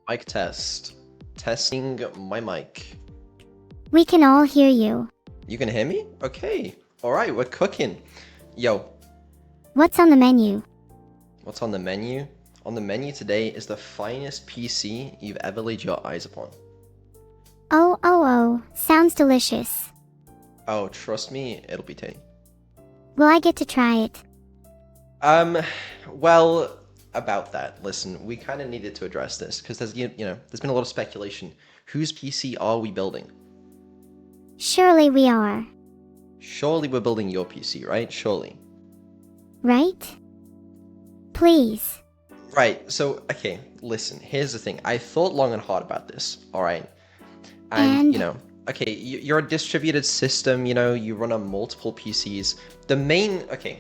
Mic test. Testing my mic. We can all hear you. You can hear me? Okay. Alright, we're cooking. Yo, What's on the menu? what's on the menu? On the menu today is the finest PC you've ever laid your eyes upon. Oh, sounds delicious. Oh, trust me, it'll be tasty. Will I get to try it? Well, about that, listen, we kind of needed to address this because there's there's been a lot of speculation. Whose PC are we building? Surely we are. Surely we're building your PC, right? Surely. Right? Please. Right, so, okay, listen, here's the thing. I thought long and hard about this, alright? And, okay, you're a distributed system, you run on multiple PCs. The main, okay.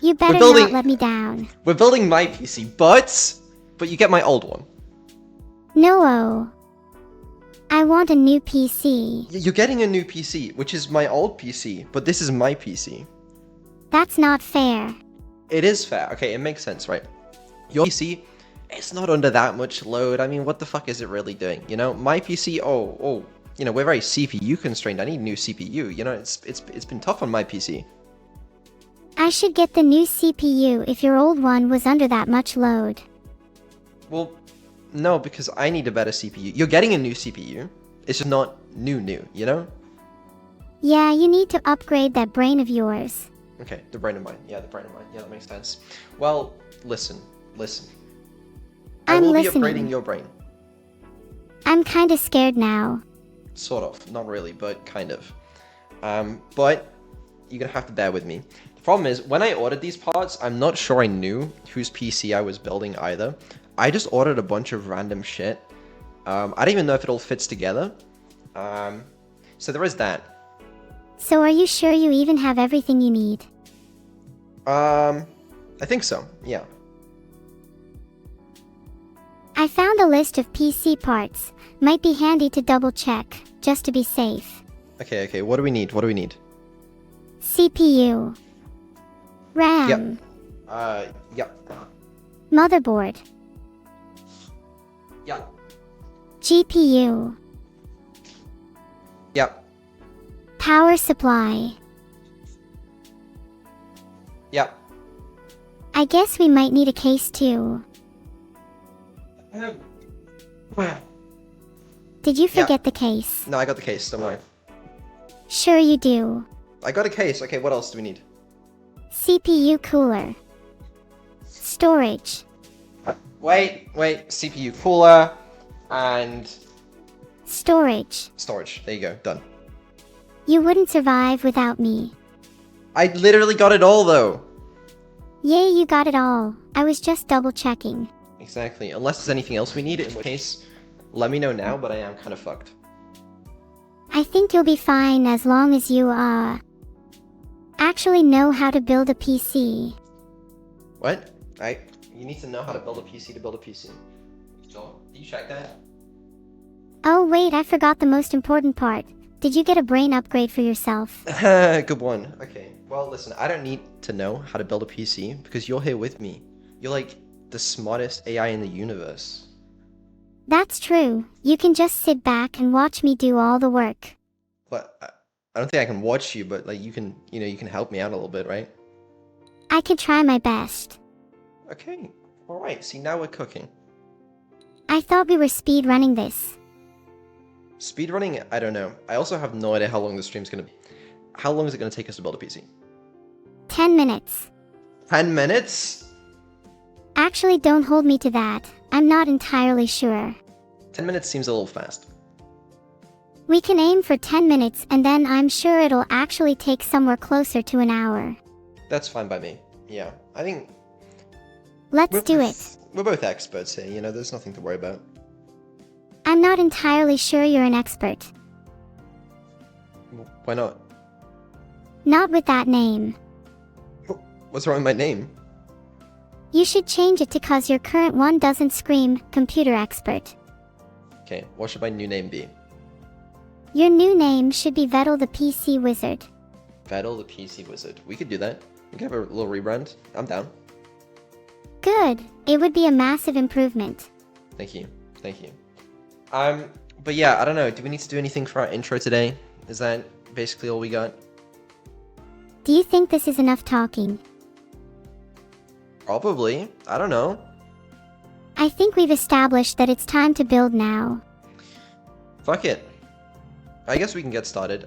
You better not let me down. We're building my PC, but you get my old one. No. I want a new PC. You're getting a new PC, which is my old PC, but this is my PC. That's not fair. It is fair. Okay, it makes sense, right? Your PC, it's not under that much load. I mean, what the fuck is it really doing? My PC, we're very CPU constrained. I need a new CPU. It's been tough on my PC. I should get the new CPU if your old one was under that much load. Well, no, because I need a better CPU. You're getting a new CPU. It's just not new, Yeah, you need to upgrade that brain of yours. Okay, the brain of mine. Yeah, the brain of mine. Yeah, that makes sense. Well, listen. I I'm will listening. be upgrading your brain. I'm kinda scared now. Sort of. Not really, but kind of. But you're gonna have to bear with me. The problem is, when I ordered these parts, I'm not sure I knew whose PC I was building either. I just ordered a bunch of random shit. I don't even know if it all fits together. So there is that. So are you sure you even have everything you need? I think so, yeah. I found a list of PC parts. Might be handy to double check, just to be safe. Okay, what do we need? CPU. RAM. Yep. Motherboard. Yep. GPU. Yep. Power supply. Yep. I guess we might need a case too. Did you forget the case? No, I got the case, don't worry. Sure you do. I got a case. Okay, what else do we need? CPU cooler. Storage. Wait. CPU cooler and Storage. storage. There you go. Done. You wouldn't survive without me. I literally got it all, though. Yay, you got it all. I was just double checking. Exactly. Unless there's anything else we need, in which case, let me know now, but I am kind of fucked. I think you'll be fine as long as you, actually know how to build a PC. What? You need to know how to build a PC to build a PC. Joel, did you check that? Oh wait, I forgot the most important part. Did you get a brain upgrade for yourself? Good one. Okay. Well, listen, I don't need to know how to build a PC because you're here with me. You're like the smartest AI in the universe. That's true. You can just sit back and watch me do all the work. But I don't think I can watch you, but like you can help me out a little bit, right? I could try my best. Okay. All right. See, now we're cooking. I thought we were speed running this. Speedrunning, I don't know. I also have no idea how long the stream's gonna be. How long is it gonna take us to build a PC? 10 minutes. 10 minutes? Actually, don't hold me to that. I'm not entirely sure. 10 minutes seems a little fast. We can aim for 10 minutes and then I'm sure it'll actually take somewhere closer to an hour. That's fine by me. Yeah, I think... Let's do it. We're both experts here, there's nothing to worry about. I'm not entirely sure you're an expert. Why not? Not with that name. What's wrong with my name? You should change it to cause your current one doesn't scream computer expert. Okay, what should my new name be? Your new name should be Vedal the PC Wizard. Vedal the PC Wizard. We could do that. We could have a little rebrand. I'm down. Good. It would be a massive improvement. Thank you. Thank you. But yeah, I don't know. Do we need to do anything for our intro today? Is that basically all we got? Do you think this is enough talking? Probably. I don't know. I think we've established that it's time to build now. Fuck it. I guess we can get started.